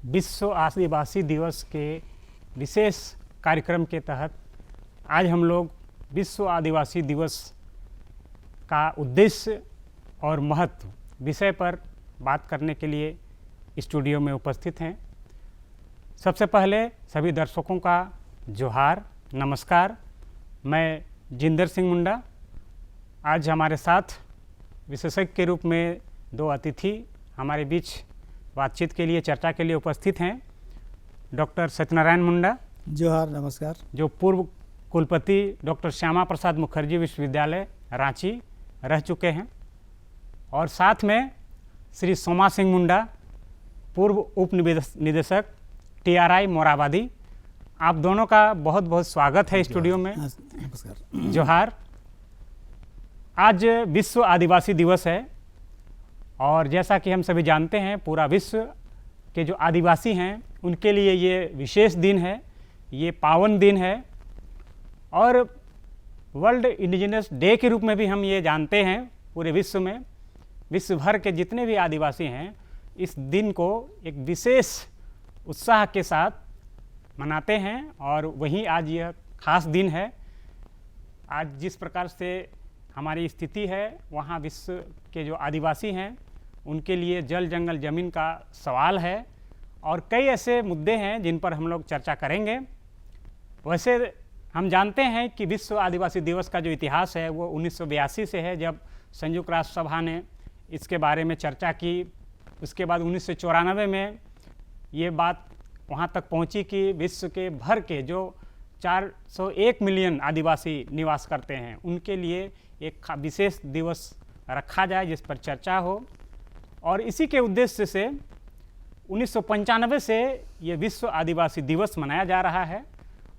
विश्व आदिवासी दिवस के विशेष कार्यक्रम के तहत आज हम लोग विश्व आदिवासी दिवस का उद्देश्य और महत्व विषय पर बात करने के लिए स्टूडियो में उपस्थित हैं। सबसे पहले सभी दर्शकों का जोहार, नमस्कार। मैं जिंदर सिंह मुंडा। आज हमारे साथ विशेषज्ञ के रूप में दो अतिथि हमारे बीच बातचीत के लिए, चर्चा के लिए उपस्थित हैं। डॉक्टर सत्यनारायण मुंडा, जोहार, नमस्कार, जो पूर्व कुलपति डॉक्टर श्यामा प्रसाद मुखर्जी विश्वविद्यालय रांची रह चुके हैं, और साथ में श्री सोमा सिंह मुंडा, पूर्व उप निदेशक TRI मोराबादी। आप दोनों का बहुत बहुत स्वागत है स्टूडियो में। नमस्कार। जोहार। आज विश्व आदिवासी दिवस है और जैसा कि हम सभी जानते हैं, पूरा विश्व के जो आदिवासी हैं उनके लिए ये विशेष दिन है, ये पावन दिन है, और वर्ल्ड इंडिजिनस डे के रूप में भी हम ये जानते हैं। पूरे विश्व में, विश्व भर के जितने भी आदिवासी हैं इस दिन को एक विशेष उत्साह के साथ मनाते हैं, और वहीं आज यह खास दिन है। आज जिस प्रकार से हमारी स्थिति है, वहाँ विश्व के जो आदिवासी हैं उनके लिए जल जंगल ज़मीन का सवाल है, और कई ऐसे मुद्दे हैं जिन पर हम लोग चर्चा करेंगे। वैसे हम जानते हैं कि विश्व आदिवासी दिवस का जो इतिहास है वो 1982 से है, जब संयुक्त राष्ट्र सभा ने इसके बारे में चर्चा की। उसके बाद 1994 में ये बात वहाँ तक पहुँची कि विश्व के भर के जो 401 मिलियन आदिवासी निवास करते हैं उनके लिए एक विशेष दिवस रखा जाए जिस पर चर्चा हो। और इसी के उद्देश्य से 1995 से ये विश्व आदिवासी दिवस मनाया जा रहा है,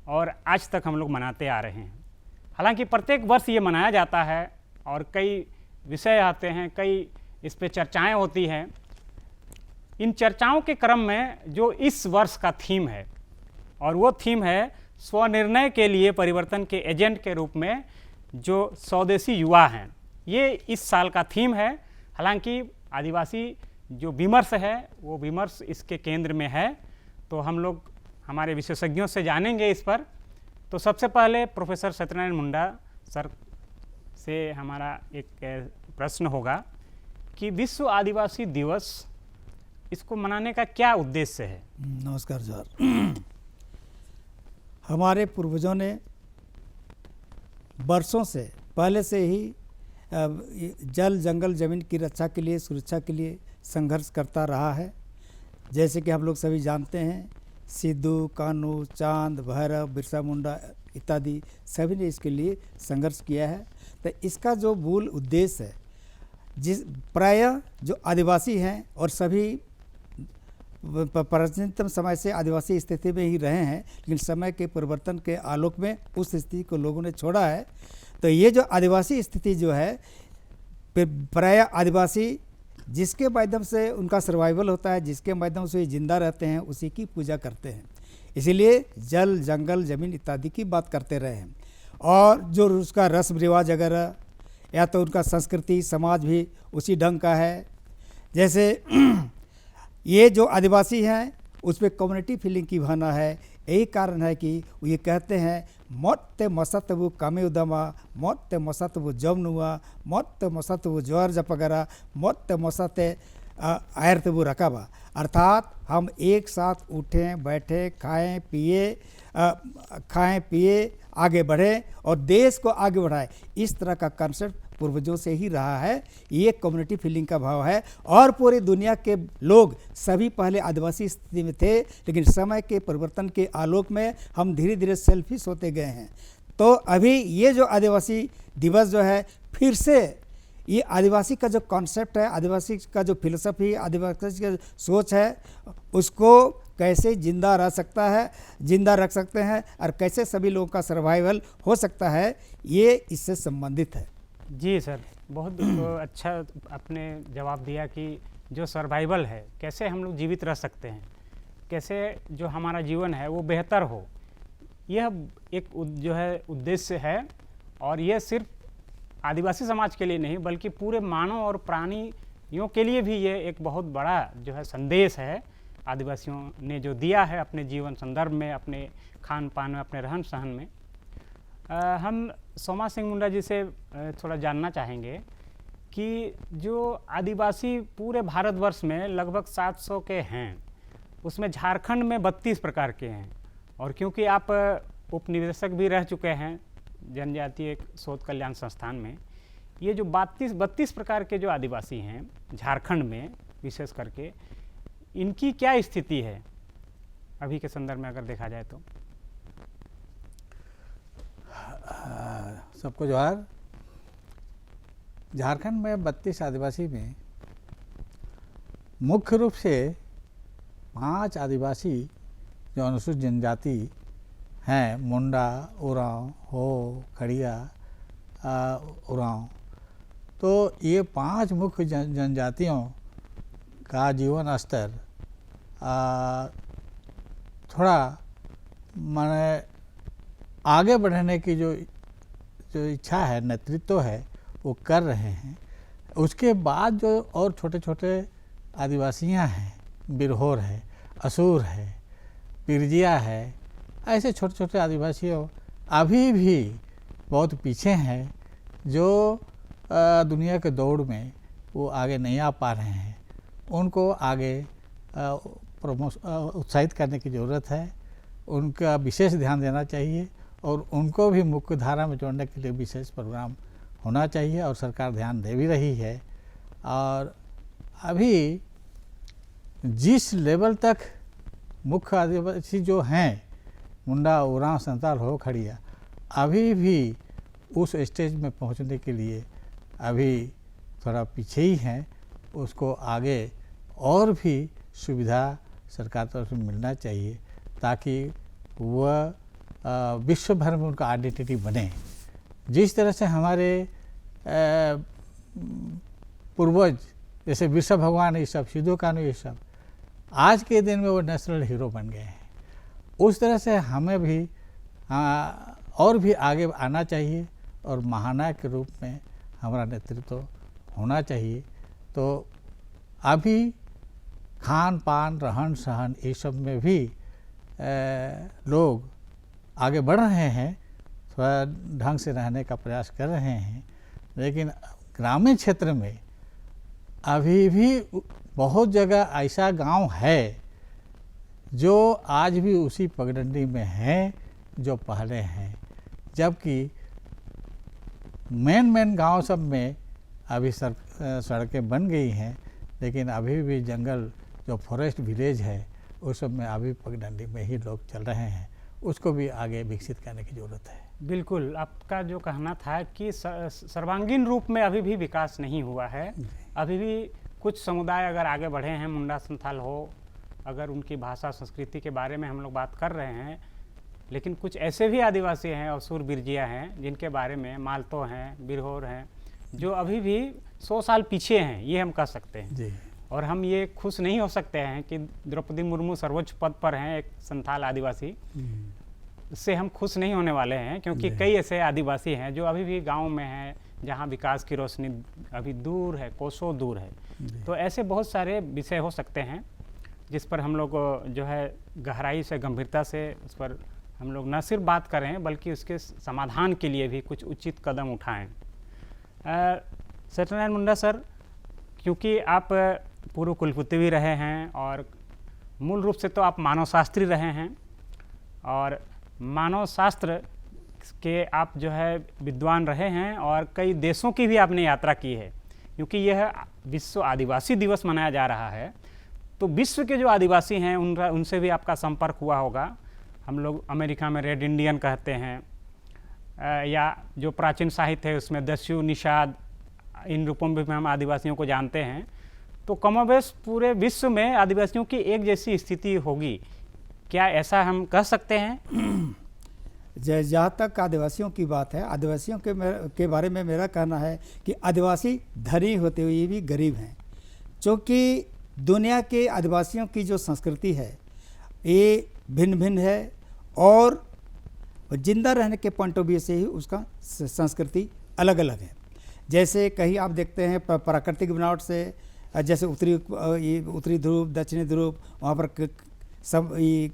और आज तक हम लोग मनाते आ रहे हैं। हालांकि प्रत्येक वर्ष ये मनाया जाता है और कई विषय आते हैं, कई इस पे चर्चाएं होती हैं। इन चर्चाओं के क्रम में जो इस वर्ष का थीम है, और वो थीम है स्वनिर्णय के लिए परिवर्तन के एजेंट के रूप में जो स्वदेशी युवा हैं, ये इस साल का थीम है। हालांकि आदिवासी जो विमर्श है वो विमर्श इसके केंद्र में है, तो हम लोग हमारे विशेषज्ञों से जानेंगे इस पर। तो सबसे पहले प्रोफेसर सत्यनारायण मुंडा सर से हमारा एक प्रश्न होगा कि विश्व आदिवासी दिवस, इसको मनाने का क्या उद्देश्य है? नमस्कार जोहार। हमारे पूर्वजों ने वर्षों से पहले से ही जल जंगल ज़मीन की रक्षा के लिए, सुरक्षा के लिए संघर्ष करता रहा है। जैसे कि हम लोग सभी जानते हैं, सिद्धू, कान्हू, चांद, भैरव, बिरसा मुंडा इत्यादि सभी ने इसके लिए संघर्ष किया है। तो इसका जो मूल उद्देश्य है, जिस प्रायः जो आदिवासी हैं और सभी प्राचीनतम समय से आदिवासी स्थिति में ही रहे हैं, लेकिन समय के परिवर्तन के आलोक में उस स्थिति को लोगों ने छोड़ा है। तो ये जो आदिवासी स्थिति जो है, प्रायः आदिवासी जिसके माध्यम से उनका सर्वाइवल होता है, जिसके माध्यम से जिंदा रहते हैं, उसी की पूजा करते हैं। इसीलिए जल जंगल ज़मीन इत्यादि की बात करते रहे हैं। और जो उसका रस्म रिवाज वगैरह, या तो उनका संस्कृति समाज भी उसी ढंग का है। जैसे ये जो आदिवासी हैं उस पर कम्युनिटी फीलिंग की भावना है। यही कारण है कि वो ये कहते हैं, मौत ते मसत वो कामे उदमा, मौत ते मसत वो जमनुआ, मौत ते मसत वो जोर जपगरा, मौत ते मसत आयर ते वो रकाबा। अर्थात हम एक साथ उठें, बैठें, खाएं पिए आगे बढ़ें और देश को आगे बढ़ाएं। इस तरह का कंसेप्ट पूर्वजों से ही रहा है। ये कम्युनिटी फीलिंग का भाव है। और पूरी दुनिया के लोग सभी पहले आदिवासी स्थिति में थे, लेकिन समय के परिवर्तन के आलोक में हम धीरे धीरे सेल्फिश होते गए हैं। तो अभी ये जो आदिवासी दिवस जो है, फिर से ये आदिवासी का जो कॉन्सेप्ट है, आदिवासी का जो फिलोसफी, आदिवासी का सोच है, उसको कैसे जिंदा रह सकता है, जिंदा रख सकते हैं, और कैसे सभी लोगों का सर्वाइवल हो सकता है, ये इससे संबंधित है। जी सर, बहुत अच्छा आपने जवाब दिया कि जो सर्वाइवल है, कैसे हम लोग जीवित रह सकते हैं, कैसे जो हमारा जीवन है वो बेहतर हो, यह एक जो है उद्देश्य है। और यह सिर्फ आदिवासी समाज के लिए नहीं, बल्कि पूरे मानव और प्राणियों के लिए भी ये एक बहुत बड़ा जो है संदेश है आदिवासियों ने जो दिया है अपने जीवन संदर्भ में, अपने खान पान में, अपने रहन सहन में। हम सोमा सिंह मुंडा जी से थोड़ा जानना चाहेंगे कि जो आदिवासी पूरे भारतवर्ष में लगभग 700 के हैं, उसमें झारखंड में 32 प्रकार के हैं। और क्योंकि आप उपनिदेशक भी रह चुके हैं जनजातीय शोध कल्याण संस्थान में, ये जो 32 प्रकार के जो आदिवासी हैं झारखंड में विशेष करके, इनकी क्या स्थिति है अभी के संदर्भ में अगर देखा जाए तो? सबको जोहार। झारखंड में 32 आदिवासी में मुख्य रूप से 5 आदिवासी जो अनुसूचित जनजाति हैं, मुंडा, उरांव, हो, खड़िया, उरांव, तो ये 5 मुख्य जनजातियों का जीवन स्तर थोड़ा माने आगे बढ़ने की जो इच्छा है, नेतृत्व है, वो कर रहे हैं। उसके बाद जो और छोटे छोटे आदिवासियां हैं, बिरहोर है, असूर है, पिरजिया है, ऐसे छोटे छोटे आदिवासियों अभी भी बहुत पीछे हैं, जो दुनिया के दौड़ में वो आगे नहीं आ पा रहे हैं। उनको आगे उत्साहित करने की ज़रूरत है, उनका विशेष ध्यान देना चाहिए और उनको भी मुख्य धारा में जोड़ने के लिए विशेष प्रोग्राम होना चाहिए और सरकार ध्यान दे भी रही है। और अभी जिस लेवल तक मुख्य आदिवासी जो हैं, मुंडा, उरांव, संताल, हो, खड़िया, अभी भी उस स्टेज में पहुंचने के लिए अभी थोड़ा पीछे ही हैं। उसको आगे और भी सुविधा सरकार तरफ से मिलना चाहिए ताकि वह विश्व भर में उनका आइडेंटिटी बने। जिस तरह से हमारे पूर्वज जैसे विश्व भगवान, ये सब सिद्धू कान्हू, ये सब आज के दिन में वो नेशनल हीरो बन गए हैं। उस तरह से हमें भी और भी आगे आना चाहिए और महानायक के रूप में हमारा नेतृत्व होना चाहिए। तो अभी खान पान, रहन सहन, ये सब में भी लोग आगे बढ़ रहे हैं, थोड़ा ढंग से रहने का प्रयास कर रहे हैं, लेकिन ग्रामीण क्षेत्र में अभी भी बहुत जगह ऐसा गांव है जो आज भी उसी पगडंडी में हैं जो पहले हैं। जबकि मेन गांव सब में अभी सड़कें बन गई हैं, लेकिन अभी भी जंगल जो फॉरेस्ट विलेज है उस सब में अभी पगडंडी में ही लोग चल रहे हैं। उसको भी आगे विकसित करने की ज़रूरत है। बिल्कुल, आपका जो कहना था कि सर्वांगीण रूप में अभी भी विकास नहीं हुआ है। अभी भी कुछ समुदाय अगर आगे बढ़े हैं, मुंडा, संथाल हो, अगर उनकी भाषा संस्कृति के बारे में हम लोग बात कर रहे हैं, लेकिन कुछ ऐसे भी आदिवासी हैं, असूर, बिरजिया हैं, जिनके बारे में, मालतो हैं, बिरहोर हैं, जो अभी भी 100 साल पीछे हैं, ये हम कह सकते हैं जी। और हम ये खुश नहीं हो सकते हैं कि द्रौपदी मुर्मू सर्वोच्च पद पर हैं, एक संथाल आदिवासी। इससे हम खुश नहीं होने वाले हैं, क्योंकि कई ऐसे आदिवासी हैं जो अभी भी गांव में हैं, जहां विकास की रोशनी अभी दूर है, कोसों दूर है। तो ऐसे बहुत सारे विषय हो सकते हैं जिस पर हम लोग जो है गहराई से, गंभीरता से उस पर हम लोग न सिर्फ बात करें बल्कि उसके समाधान के लिए भी कुछ उचित कदम उठाएं। सत्यनारायण मुंडा सर, क्योंकि आप पूर्व कुलपति भी रहे हैं और मूल रूप से तो आप मानव शास्त्री रहे हैं और मानव शास्त्र के आप जो है विद्वान रहे हैं और कई देशों की भी आपने यात्रा की है। क्योंकि यह विश्व आदिवासी दिवस मनाया जा रहा है, तो विश्व के जो आदिवासी हैं उनसे भी आपका संपर्क हुआ होगा। हम लोग अमेरिका में रेड इंडियन कहते हैं, या जो प्राचीन साहित्य है उसमें दस्यु, निषाद, इन रूपों में भी हम आदिवासियों को जानते हैं। तो कमोबेश पूरे विश्व में आदिवासियों की एक जैसी स्थिति होगी, क्या ऐसा हम कह सकते हैं? जहाँ तक आदिवासियों की बात है, आदिवासियों के बारे में मेरा कहना है कि आदिवासी धनी होते हुए भी गरीब हैं, क्योंकि दुनिया के आदिवासियों की जो संस्कृति है ये भिन्न भिन्न है और जिंदा रहने के पॉइंट ऑफ व्यू से ही उसका संस्कृति अलग अलग है। जैसे कहीं आप देखते हैं प्राकृतिक बनावट से जैसे उत्तरी ध्रुव, दक्षिणी ध्रुव, वहाँ पर सब ये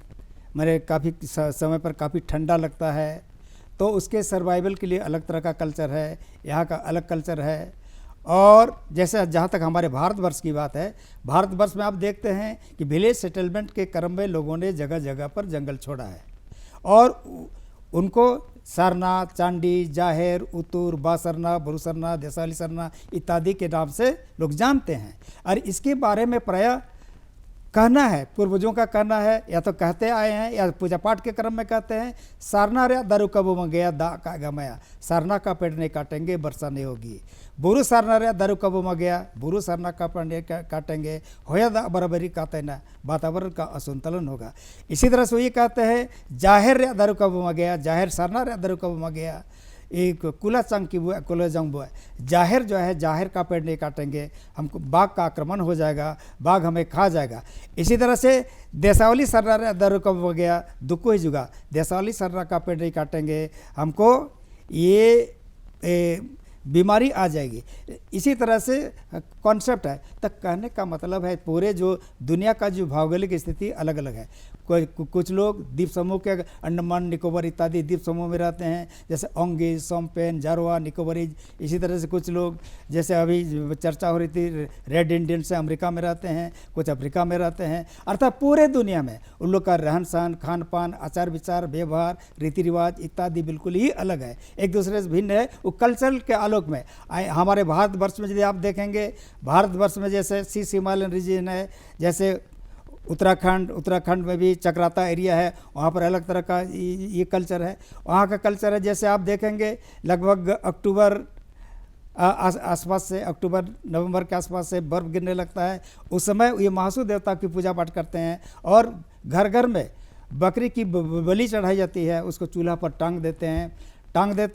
मेरे काफ़ी समय पर काफ़ी ठंडा लगता है, तो उसके सर्वाइवल के लिए अलग तरह का कल्चर है, यहाँ का अलग कल्चर है। और जैसे जहाँ तक हमारे भारतवर्ष की बात है, भारतवर्ष में आप देखते हैं कि विलेज सेटलमेंट के क्रम में लोगों ने जगह जगह पर जंगल छोड़ा है और उनको सरना, चांडी, जाहिर, उतूर, बासरना, बुरुसरना, देसाली सरना इत्यादि के नाम से लोग जानते हैं। और इसके बारे में प्रायः कहना है, पूर्वजों का कहना है, या तो कहते आए हैं या पूजा पाठ के क्रम में कहते हैं, सारना रे दारू कबो में गया दा का गमाया, सारना का पेड़ नहीं काटेंगे वर्षा नहीं होगी। बुरु सारना रे दारू कबो में गया, बुरु सारना का पेड़ नहीं काटेंगे, होया दा बराबरी कहते ना, वातावरण का असंतुलन होगा। इसी तरह से ये कहते हैं, जाहिर रे दारू कबो में गया, जाहिर सारना रे दारू कबो में गया, एक कुला चंग की बुआ, कुला जंग बुआ, जाहिर जो है, जाहिर का पेड़ नहीं काटेंगे, हमको बाघ का आक्रमण हो जाएगा, बाघ हमें खा जाएगा। इसी तरह से देसावली सर्रा दर कब हो गया, दुक्को ही जुगा, देसावली सर्रा का पेड़ नहीं काटेंगे, हमको ये बीमारी आ जाएगी। इसी तरह से कॉन्सेप्ट है। तो कहने का मतलब है पूरे जो दुनिया का जो भौगोलिक स्थिति अलग अलग है। कुछ लोग द्वीप समूह के अंडमान निकोबार इत्यादि द्वीप समूह में रहते हैं, जैसे ओंगेज, सोमपेन, जारवा, निकोबारीज। इसी तरह से कुछ लोग जैसे अभी चर्चा हो रही थी रेड इंडियन से अमेरिका में रहते हैं, कुछ अफ्रीका में रहते हैं। अर्थात पूरे दुनिया में उन लोग का रहन सहन, खान पान, आचार विचार, व्यवहार, रीति रिवाज इत्यादि बिल्कुल ही अलग है, एक दूसरे से भिन्न है। वो कल्चर के आलोक में हमारे भारतवर्ष में यदि आप देखेंगे, भारतवर्ष में जैसे सी हिमालयन रीजन है, जैसे उत्तराखंड में भी चक्राता एरिया है, वहाँ पर अलग तरह का ये कल्चर है। वहाँ का कल्चर है जैसे आप देखेंगे लगभग अक्टूबर आसपास से, अक्टूबर नवंबर के आसपास से बर्फ़ गिरने लगता है। उस समय ये महासू देवता की पूजा पाठ करते हैं और घर घर में बकरी की बलि चढ़ाई जाती है, उसको चूल्हा पर टांग देते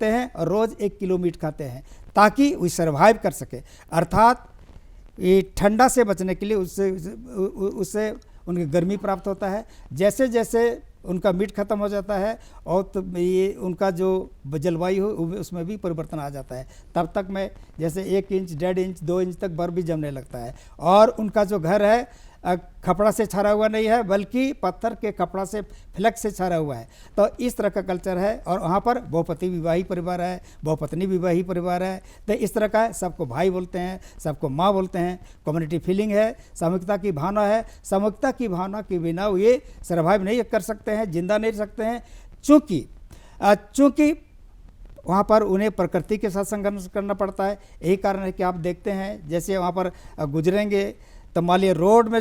हैं और रोज़ 1 किलो मीट खाते हैं ताकि वो सर्वाइव कर सके। अर्थात ये ठंडा से बचने के लिए उससे उनकी गर्मी प्राप्त होता है। जैसे जैसे उनका मीट खत्म हो जाता है और तो ये उनका जो जलवायु हो उसमें भी परिवर्तन आ जाता है। तब तक में जैसे 1 इंच, 1.5 इंच, 2 इंच तक बर्फ़ भी जमने लगता है। और उनका जो घर है खपड़ा से छारा हुआ नहीं है, बल्कि पत्थर के कपड़ा से फ्लैक्स से छारा हुआ है। तो इस तरह का कल्चर है। और वहाँ पर बहुपति विवाही परिवार है, बहुपत्नी विवाही परिवार है। तो इस तरह का है, सबको भाई बोलते हैं, सबको माँ बोलते हैं, कम्युनिटी फीलिंग है, सामूहिकता की भावना है। सामूहिकता की भावना के बिना ये सर्वाइव नहीं कर सकते हैं, जिंदा नहीं रह सकते हैं, चूँकि वहाँ पर उन्हें प्रकृति के साथ संघर्ष करना पड़ता है। यही कारण है कि आप देखते हैं जैसे वहाँ पर गुजरेंगे तो मान लिया रोड में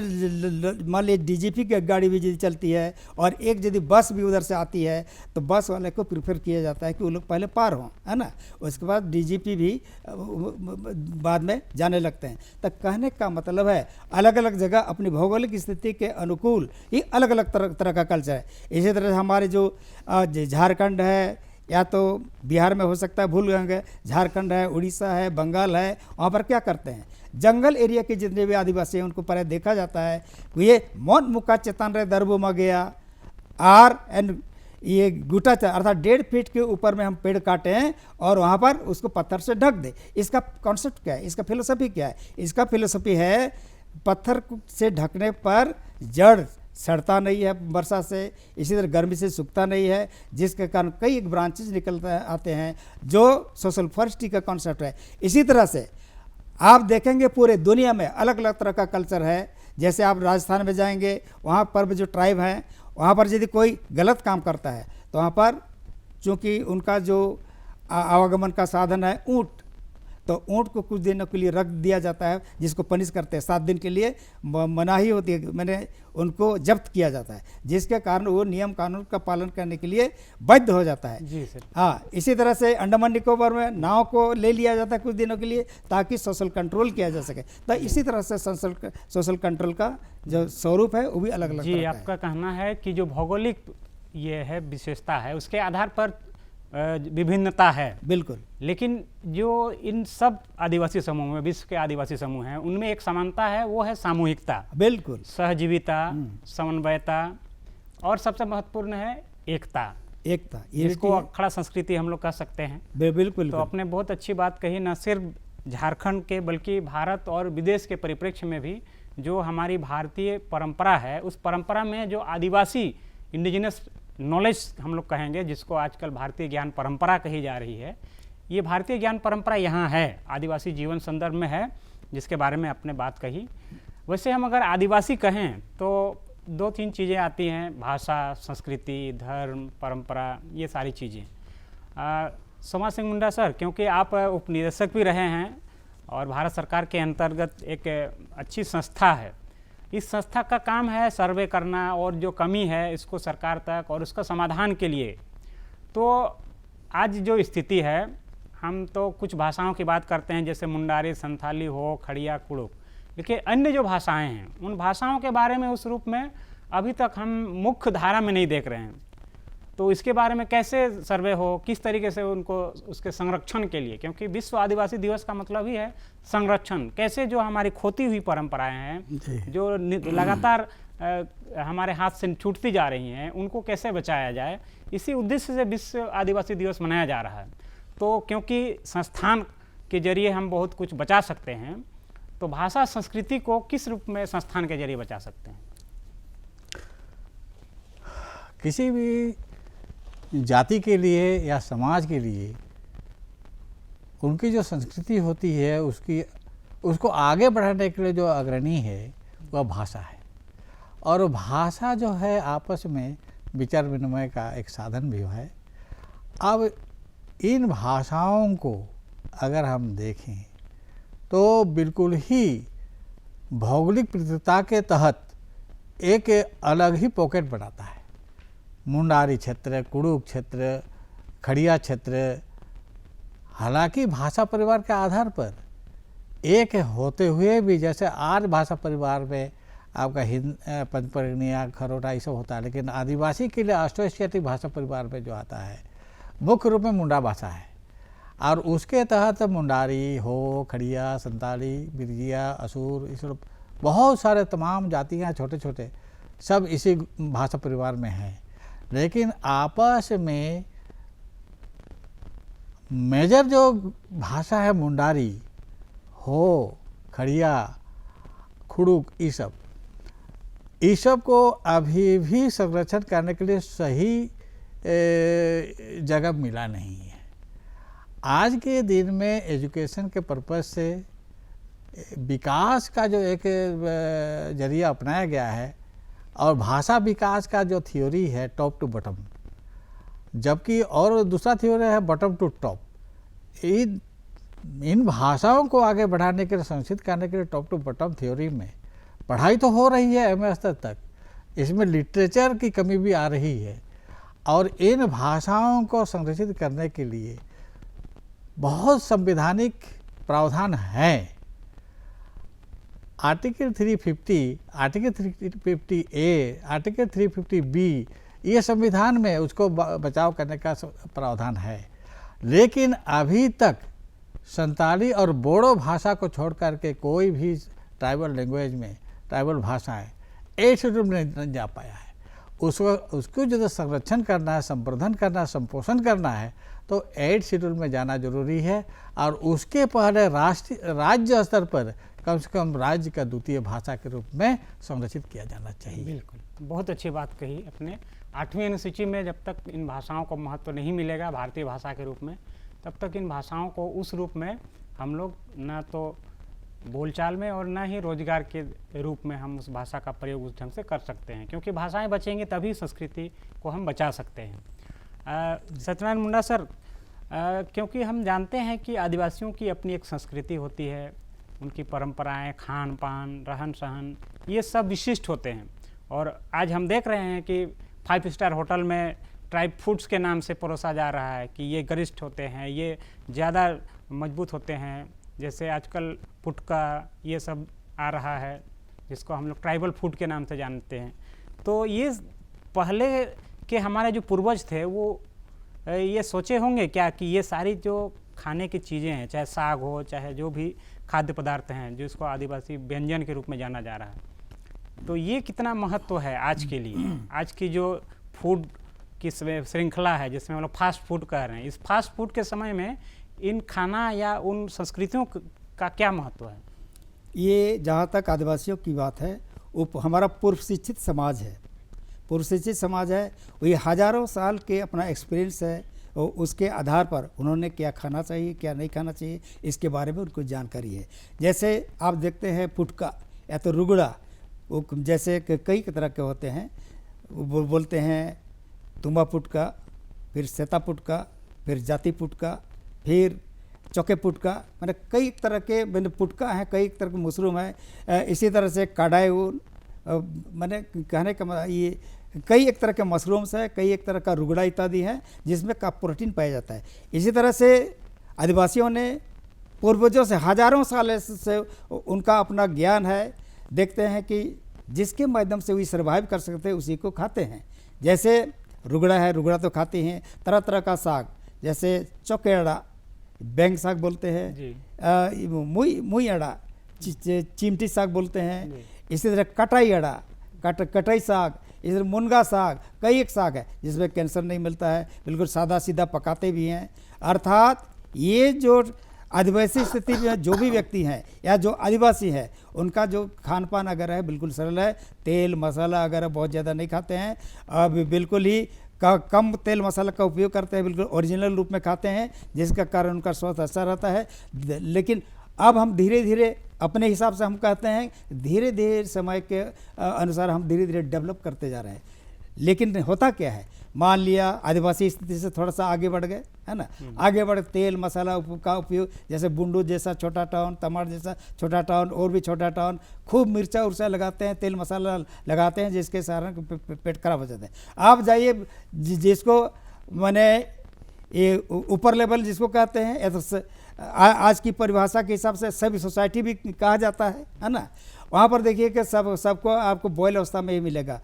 मान लिया डीजीपी की गाड़ी भी यदि चलती है और एक यदि बस भी उधर से आती है तो बस वाले को प्रीफर किया जाता है कि वो लोग पहले पार हों, है ना। उसके बाद डीजीपी भी बाद में जाने लगते हैं। तो कहने का मतलब है अलग अलग जगह अपनी भौगोलिक स्थिति के अनुकूल ही अलग अलग तरह का कल्चर है। इसी तरह से हमारे जो झारखंड है या तो बिहार में हो सकता है, भूल गए, झारखंड है, उड़ीसा है, बंगाल है, वहाँ पर क्या करते हैं जंगल एरिया के जितने भी आदिवासी हैं उनको पहले देखा जाता है ये मौन मुका चेतन रे दरबो में गया आर एंड ये गुटा अर्थात 1.5 फीट के ऊपर में हम पेड़ काटे हैं और वहाँ पर उसको पत्थर से ढक दे। इसका कॉन्सेप्ट क्या है, इसका फिलोसफी क्या है? इसका फिलोसफी है पत्थर से ढकने पर जड़ सड़ता नहीं है वर्षा से, इसी तरह गर्मी से सूखता नहीं है, जिसके कारण कई एक ब्रांचेज निकलते आते हैं जो सोशल फॉरेस्ट्री का कॉन्सेप्ट है। इसी तरह से आप देखेंगे पूरे दुनिया में अलग अलग तरह का कल्चर है। जैसे आप राजस्थान में जाएंगे, वहाँ पर जो ट्राइब हैं वहाँ पर यदि कोई गलत काम करता है तो वहाँ पर चूँकि उनका जो आवागमन का साधन है ऊँट, तो ऊँट को कुछ दिनों के लिए रख दिया जाता है जिसको पनिश करते हैं, 7 दिन के लिए मनाही होती है, मैंने उनको जब्त किया जाता है, जिसके कारण वो नियम कानून का पालन करने के लिए बाध्य हो जाता है। जी सर। हाँ, इसी तरह से अंडमान निकोबार में नाव को ले लिया जाता है कुछ दिनों के लिए ताकि सोशल कंट्रोल किया जा सके। तो इसी तरह से सोशल कंट्रोल का जो स्वरूप है वो भी अलग अलग जी। आपका कहना है कि जो भौगोलिक ये है विशेषता है उसके आधार पर विभिन्नता है, बिल्कुल। लेकिन जो इन सब आदिवासी समूह में, विश्व के आदिवासी समूह हैं, उनमें एक समानता है, वो है सामूहिकता, बिल्कुल, सहजीविता, समन्वयता और सबसे महत्वपूर्ण है एकता। इसको अखड़ा संस्कृति हम लोग कह सकते हैं। बिल्कुल। तो आपने बहुत अच्छी बात कही, न सिर्फ झारखंड के बल्कि भारत और विदेश के परिप्रेक्ष्य में भी जो हमारी भारतीय परंपरा है, उस परंपरा में जो आदिवासी इंडिजिनस नॉलेज हम लोग कहेंगे, जिसको आजकल भारतीय ज्ञान परंपरा कही जा रही है, ये भारतीय ज्ञान परंपरा यहाँ है, आदिवासी जीवन संदर्भ में है, जिसके बारे में आपने बात कही। वैसे हम अगर आदिवासी कहें तो 2-3 चीज़ें आती हैं, भाषा, संस्कृति, धर्म, परंपरा, ये सारी चीज़ें। सोमा सिंह मुंडा सर, क्योंकि आप उपनिदेशक भी रहे हैं और भारत सरकार के अंतर्गत एक अच्छी संस्था है, इस संस्था का काम है सर्वे करना और जो कमी है इसको सरकार तक और उसका समाधान के लिए। तो आज जो स्थिति है, हम तो कुछ भाषाओं की बात करते हैं जैसे मुंडारी, संथाली हो, खड़िया, कुड़ुक, लेकिन अन्य जो भाषाएं हैं उन भाषाओं के बारे में उस रूप में अभी तक हम मुख्य धारा में नहीं देख रहे हैं। तो इसके बारे में कैसे सर्वे हो, किस तरीके से उनको उसके संरक्षण के लिए, क्योंकि विश्व आदिवासी दिवस का मतलब ही है संरक्षण, कैसे जो हमारी खोती हुई परंपराएं हैं जो लगातार हमारे हाथ से छूटती जा रही हैं, उनको कैसे बचाया जाए, इसी उद्देश्य से विश्व आदिवासी दिवस मनाया जा रहा है। तो क्योंकि संस्थान के जरिए हम बहुत कुछ बचा सकते हैं, तो भाषा संस्कृति को किस रूप में संस्थान के जरिए बचा सकते हैं? किसी भी जाति के लिए या समाज के लिए उनकी जो संस्कृति होती है उसको आगे बढ़ाने के लिए जो अग्रणी है वह भाषा है। और भाषा जो है आपस में विचार विनिमय का एक साधन भी है। अब इन भाषाओं को अगर हम देखें तो बिल्कुल ही भौगोलिक पृथकता के तहत एक अलग ही पॉकेट बनाता है। मुंडारी क्षेत्र, कुड़ुक क्षेत्र, खड़िया क्षेत्र, हालांकि भाषा परिवार के आधार पर एक होते हुए भी, जैसे आज भाषा परिवार में आपका पंचपर्णिया, खरोटा ये सब होता है, लेकिन आदिवासी के लिए ऑस्ट्रोएशियाटिक भाषा परिवार में जो आता है मुख्य रूप में मुंडा भाषा है। और उसके तहत मुंडारी हो, खड़िया, संताली, बिरजिया, असुर, इस बहुत सारे तमाम जातियाँ छोटे छोटे सब इसी भाषा परिवार में हैं। लेकिन आपस में मेजर जो भाषा है मुंडारी हो, खड़िया, खुड़ुक, ये सब को अभी भी संरक्षण करने के लिए सही जगह मिला नहीं है। आज के दिन में एजुकेशन के पर्पस से विकास का जो एक जरिया अपनाया गया है और भाषा विकास का जो थ्योरी है टॉप टू बॉटम, जबकि और दूसरा थ्योरी है बॉटम टू टॉप। इन भाषाओं को आगे बढ़ाने के लिए, संरक्षित करने के लिए टॉप टू बॉटम थ्योरी में पढ़ाई तो हो रही है एमए स्तर तक, इसमें लिटरेचर की कमी भी आ रही है। और इन भाषाओं को संरक्षित करने के लिए बहुत संवैधानिक प्रावधान हैं। Article 350, article 350A, article 350B, ये संविधान में उसको बचाव करने का प्रावधान है। लेकिन अभी तक संताली और बोडो भाषा को छोड़ करके कोई भी ट्राइबल लैंग्वेज में, ट्राइबल भाषाएं 8 शेड्यूल में नहीं जा पाया है। उसको जो संरक्षण करना है, संवर्धन करना है, संपोषण करना है, तो 8 शेड्यूल में जाना जरूरी है। और उसके पहले राज्य स्तर पर कम से कम राज्य का द्वितीय भाषा के रूप में संरक्षित किया जाना चाहिए। बिल्कुल, बहुत अच्छी बात कही अपने। 8वीं अनुसूची में जब तक इन भाषाओं को महत्व नहीं मिलेगा भारतीय भाषा के रूप में, तब तक इन भाषाओं को उस रूप में हम लोग ना तो बोलचाल में और ना ही रोजगार के रूप में हम उस भाषा का प्रयोग उस ढंग से कर सकते हैं, क्योंकि भाषाएं बचेंगी तभी संस्कृति को हम बचा सकते हैं। सत्यनारायण मुंडा सर, क्योंकि हम जानते हैं कि आदिवासियों की अपनी एक संस्कृति होती है, उनकी परंपराएं, खान पान, रहन सहन, ये सब विशिष्ट होते हैं। और आज हम देख रहे हैं कि 5 स्टार होटल में ट्राइब फूड्स के नाम से परोसा जा रहा है कि ये गरिष्ठ होते हैं, ये ज़्यादा मजबूत होते हैं। जैसे आजकल पुटका ये सब आ रहा है, जिसको हम लोग ट्राइबल फूड के नाम से जानते हैं। तो ये पहले के हमारे जो पूर्वज थे वो ये सोचे होंगे क्या कि ये सारी जो खाने की चीज़ें हैं, चाहे साग हो, चाहे जो भी खाद्य पदार्थ हैं जिसको आदिवासी व्यंजन के रूप में जाना जा रहा है, तो ये कितना महत्व है आज के लिए? आज की जो फूड की श्रृंखला है जिसमें हम लोग फास्ट फूड कह रहे हैं, इस फास्ट फूड के समय में इन खाना या उन संस्कृतियों का क्या महत्व है? ये जहाँ तक आदिवासियों की बात है, वो हमारा पूर्व शिक्षित समाज है, पूर्व शिक्षित समाज है। वो ये हजारों साल के अपना एक्सपीरियंस है, और उसके आधार पर उन्होंने क्या खाना चाहिए क्या नहीं खाना चाहिए इसके बारे में उनको जानकारी है। जैसे आप देखते हैं पुटका या तो रुगड़ा, वो जैसे कई तरह के होते हैं, वो बोलते हैं तुम्बा पुटका, फिर सेता पुटका, फिर जाति पुटका, फिर चौके पुटका, मैंने कई तरह के मैंने पुटका हैं, कई तरह के मशरूम है। इसी तरह से काढ़ाई मैंने कहने का ये कई एक तरह के मशरूम्स है, कई एक तरह का रुगड़ा इत्यादि है जिसमें का प्रोटीन पाया जाता है। इसी तरह से आदिवासियों ने पूर्वजों से हजारों साल से उनका अपना ज्ञान है, देखते हैं कि जिसके माध्यम से वो सर्वाइव कर सकते हैं उसी को खाते हैं। जैसे रुगड़ा है, रुगड़ा तो खाते हैं। तरह तरह का साग, जैसे चौकेड़ा, बैंग साग बोलते हैं, मुई अड़ा, चिमटी साग बोलते हैं। इसी तरह कटाई अड़ा, कटाई साग, इस तरह मुनगा साग, कई एक साग है जिसमें कैंसर नहीं मिलता है, बिल्कुल सादा सीधा पकाते भी हैं। अर्थात ये जो आदिवासी स्थिति में जो भी व्यक्ति हैं या जो आदिवासी है, उनका जो खान पान अगर है बिल्कुल सरल है। तेल मसाला अगर बहुत ज़्यादा नहीं खाते हैं, अब बिल्कुल ही कम तेल मसाला का उपयोग करते हैं, बिल्कुल ओरिजिनल रूप में खाते हैं, जिसका कारण उनका स्वास्थ्य अच्छा रहता है। लेकिन अब हम धीरे धीरे अपने हिसाब से हम कहते हैं धीरे धीरे समय के अनुसार हम धीरे धीरे डेवलप करते जा रहे हैं। लेकिन होता क्या है, मान लिया आदिवासी स्थिति से थोड़ा सा आगे बढ़ गए, है ना, आगे बढ़ तेल मसाला का उपयोग, जैसे बुंडू जैसा छोटा टाउन, तमाड़ जैसा छोटा टाउन और भी छोटा टाउन खूब मिर्चा उर्चा लगाते हैं, तेल मसाला लगाते हैं, जिसके कारण पेट खराब हो जाता है। आप जाइए जिसको मैंने ये ऊपर लेवल जिसको कहते हैं, या तो आज की परिभाषा के हिसाब से सभी सोसाइटी भी कहा जाता है ना, वहाँ पर देखिए कि सबको आपको बॉयल अवस्था में ही मिलेगा।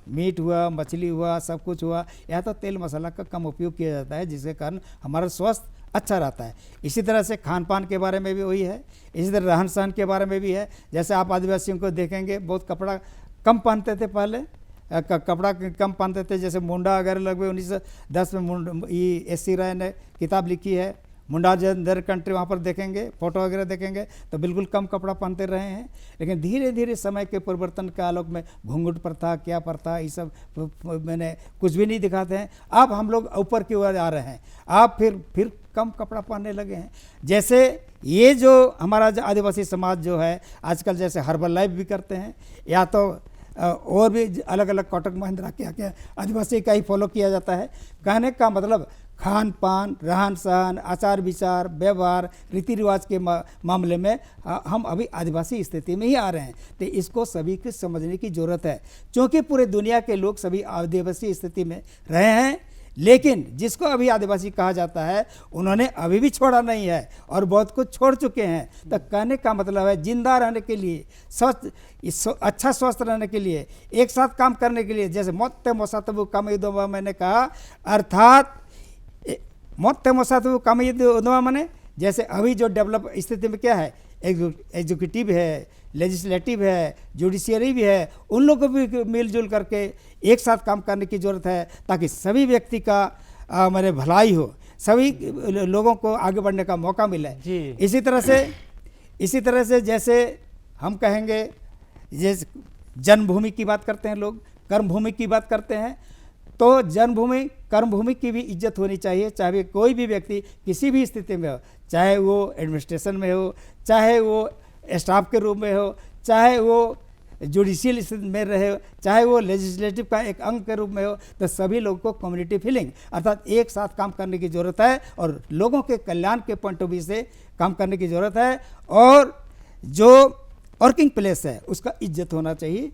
मीट हुआ, मछली हुआ, सब कुछ हुआ, या तो तेल मसाला का कम उपयोग किया जाता है, जिसके कारण हमारा स्वास्थ्य अच्छा रहता है। इसी तरह से खान पान के बारे में भी वही है, इसी तरह रहन सहन के बारे में भी है। जैसे आप आदिवासियों को देखेंगे बहुत कपड़ा कम पहनते थे, पहले कपड़ा कम पहनते थे। जैसे मुंडा अगर लगभग 1910 में ये एस.सी. राय ने किताब लिखी है मुंडा जर कंट्री, वहाँ पर देखेंगे फोटो वगैरह देखेंगे तो बिल्कुल कम कपड़ा पहनते रहे हैं। लेकिन धीरे धीरे समय के परिवर्तन के आलोक में घूंघट प्रथा, क्या प्रथा, ये सब मैंने कुछ भी नहीं दिखाते हैं। अब हम लोग ऊपर की ओर आ रहे हैं, आप फिर कम कपड़ा पहनने लगे हैं। जैसे ये जो हमारा जो आदिवासी समाज जो है आजकल, जैसे हर्बल लाइफ भी करते हैं, या तो और भी अलग अलग कोटक महिंद्रा क्या क्या आदिवासी का ही फॉलो किया जाता है। कहने का मतलब खान पान, रहन सहन, आचार विचार, व्यवहार, रीति रिवाज के मामले में हम अभी आदिवासी स्थिति में ही आ रहे हैं। तो इसको सभी को समझने की ज़रूरत है, क्योंकि पूरे दुनिया के लोग सभी आदिवासी स्थिति में रहे हैं। लेकिन जिसको अभी आदिवासी कहा जाता है उन्होंने अभी भी छोड़ा नहीं है और बहुत कुछ छोड़ चुके हैं। तो कहने का मतलब है जिंदा रहने के लिए, अच्छा स्वस्थ रहने के लिए, एक साथ काम करने के लिए, जैसे मोत्ते मोसातबु कामयुदोमा मैंने कहा, अर्थात मोत्ते मोसातबु कामयुदोमा मैंने जैसे अभी जो डेवलप स्थिति में क्या है, एग्जीक्यूटिव है, लेजिस्लेटिव है, जुडिशियरी भी है, उन लोगों को भी मिलजुल करके एक साथ काम करने की ज़रूरत है, ताकि सभी व्यक्ति का मेरे भलाई हो, सभी लोगों को आगे बढ़ने का मौका मिले। इसी तरह से जैसे हम कहेंगे, जैसे जन्मभूमि की बात करते हैं लोग, कर्मभूमि की बात करते हैं, तो जन्मभूमि कर्मभूमि की भी इज्जत होनी चाहिए। चाहे कोई भी व्यक्ति किसी भी स्थिति में हो, चाहे वो एडमिनिस्ट्रेशन में हो, चाहे वो स्टाफ के रूप में हो, चाहे वो जुडिशियल स्थिति में रहे, चाहे वो लेजिस्लेटिव का एक अंग के रूप में हो, तो सभी लोगों को कम्युनिटी फीलिंग अर्थात एक साथ काम करने की ज़रूरत है और लोगों के कल्याण के पॉइंट ऑफ व्यू से काम करने की ज़रूरत है। और जो वर्किंग प्लेस है उसका इज्जत होना चाहिए।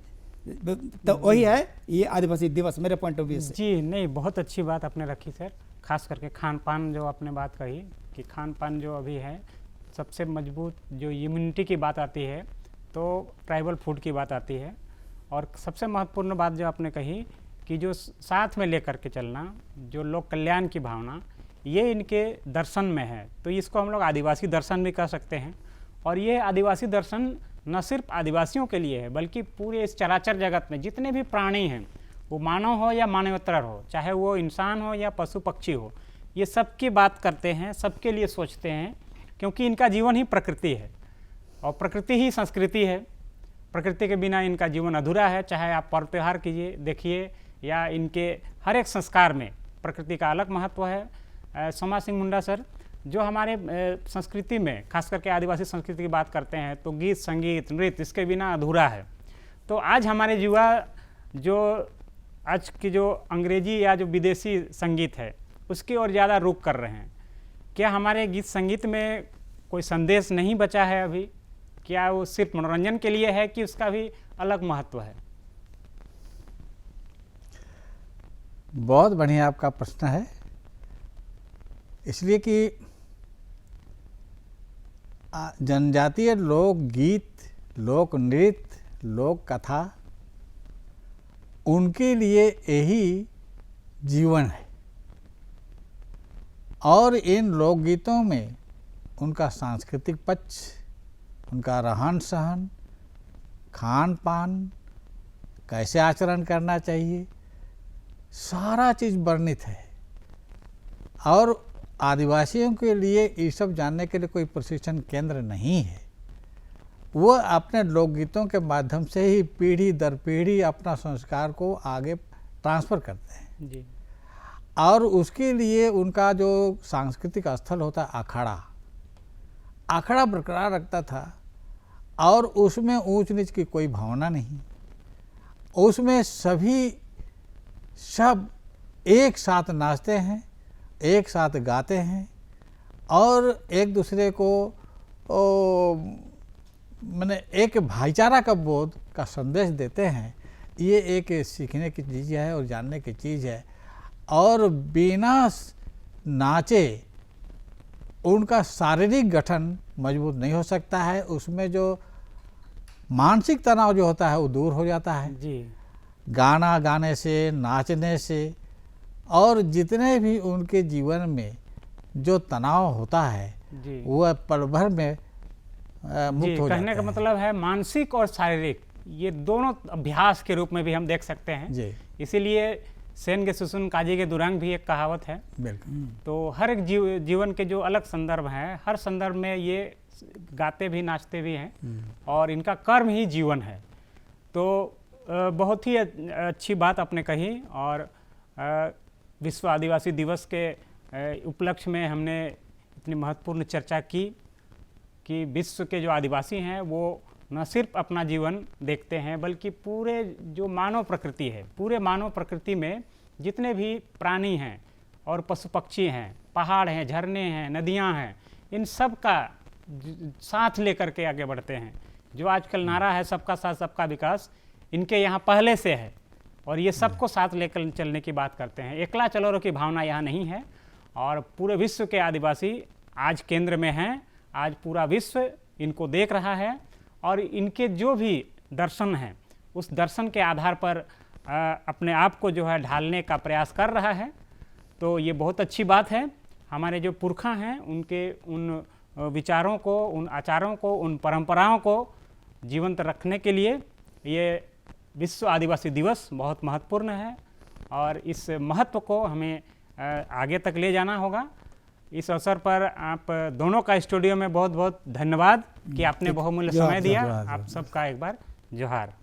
तो वही है ये आदिवासी दिवस मेरे पॉइंट ऑफ व्यू से। जी नहीं, बहुत अच्छी बात आपने रखी सर। खास करके खान पान जो आपने बात कही कि खान पान जो अभी है सबसे मजबूत, जो इम्यूनिटी की बात आती है तो ट्राइबल फूड की बात आती है। और सबसे महत्वपूर्ण बात जो आपने कही कि जो साथ में लेकर के चलना, जो लोक कल्याण की भावना, ये इनके दर्शन में है। तो इसको हम लोग आदिवासी दर्शन भी कह सकते हैं। और ये आदिवासी दर्शन न सिर्फ आदिवासियों के लिए है, बल्कि पूरे इस चराचर जगत में जितने भी प्राणी हैं, वो मानव हो या मानवेतर हो, चाहे वो इंसान हो या पशु पक्षी हो, ये सबकी बात करते हैं, सबके लिए सोचते हैं, क्योंकि इनका जीवन ही प्रकृति है और प्रकृति ही संस्कृति है। प्रकृति के बिना इनका जीवन अधूरा है। चाहे आप पर्व त्यौहार कीजिए, देखिए, या इनके हर एक संस्कार में प्रकृति का अलग महत्व है। सोमा सिंह मुंडा सर, जो हमारे संस्कृति में खास करके आदिवासी संस्कृति की बात करते हैं तो गीत, संगीत, नृत्य इसके बिना अधूरा है। तो आज हमारे युवा जो आज की जो अंग्रेजी या जो विदेशी संगीत है उसकी ओर ज़्यादा रुख कर रहे हैं। क्या हमारे गीत संगीत में कोई संदेश नहीं बचा है अभी? क्या वो सिर्फ मनोरंजन के लिए है कि उसका भी अलग महत्व है? बहुत बढ़िया आपका प्रश्न है, इसलिए कि जनजातीय लोकगीत, लोक नृत्य, लोक कथा उनके लिए यही जीवन है। और इन लोकगीतों में उनका सांस्कृतिक पक्ष, उनका रहन सहन, खान पान, कैसे आचरण करना चाहिए, सारा चीज़ वर्णित है। और आदिवासियों के लिए ये सब जानने के लिए कोई प्रशिक्षण केंद्र नहीं है। वो अपने लोकगीतों के माध्यम से ही पीढ़ी दर पीढ़ी अपना संस्कार को आगे ट्रांसफ़र करते हैं जी। और उसके लिए उनका जो सांस्कृतिक स्थल होता है अखाड़ा बरकरार रखता था और उसमें ऊंच नीच की कोई भावना नहीं। उसमें सब एक साथ नाचते हैं, एक साथ गाते हैं और एक दूसरे को मैंने एक भाईचारा का बोध का संदेश देते हैं। ये एक सीखने की चीज़ है और जानने की चीज़ है। और बिना नाचे उनका शारीरिक गठन मजबूत नहीं हो सकता है। उसमें जो मानसिक तनाव जो होता है वो दूर हो जाता है जी। गाना गाने से, नाचने से। और जितने भी उनके जीवन में जो तनाव होता है जी। वह पल भर में मुक्त हो कहने जाता का है। मतलब है मानसिक और शारीरिक ये दोनों अभ्यास के रूप में भी हम देख सकते हैं जी। इसीलिए सेन के सुसुन काजी के दुरांग भी एक कहावत है। बिल्कुल। तो हर एक जीवन के जो अलग संदर्भ हैं, हर संदर्भ में ये गाते भी नाचते भी हैं और इनका कर्म ही जीवन है। तो बहुत ही अच्छी बात आपने कही। और विश्व आदिवासी दिवस के उपलक्ष्य में हमने इतनी महत्वपूर्ण चर्चा की कि विश्व के जो आदिवासी हैं वो न सिर्फ अपना जीवन देखते हैं बल्कि पूरे जो मानव प्रकृति है, पूरे मानव प्रकृति में जितने भी प्राणी हैं और पशु पक्षी हैं, पहाड़ हैं, झरने हैं, नदियां हैं, इन सब का साथ लेकर के आगे बढ़ते हैं। जो आजकल नारा है सबका साथ सबका विकास, इनके यहाँ पहले से है और ये सबको साथ लेकर चलने की बात करते हैं। एकला चलोरो की भावना यहाँ नहीं है। और पूरे विश्व के आदिवासी आज केंद्र में हैं। आज पूरा विश्व इनको देख रहा है और इनके जो भी दर्शन हैं उस दर्शन के आधार पर अपने आप को जो है ढालने का प्रयास कर रहा है। तो ये बहुत अच्छी बात है। हमारे जो पुरखा हैं उनके उन विचारों को, उन आचारों को, उन परंपराओं को जीवंत रखने के लिए ये विश्व आदिवासी दिवस बहुत महत्वपूर्ण है और इस महत्व को हमें आगे तक ले जाना होगा। इस अवसर पर आप दोनों का स्टूडियो में बहुत बहुत धन्यवाद कि आपने बहुमूल्य समय दिया। आप सबका एक बार जोहार।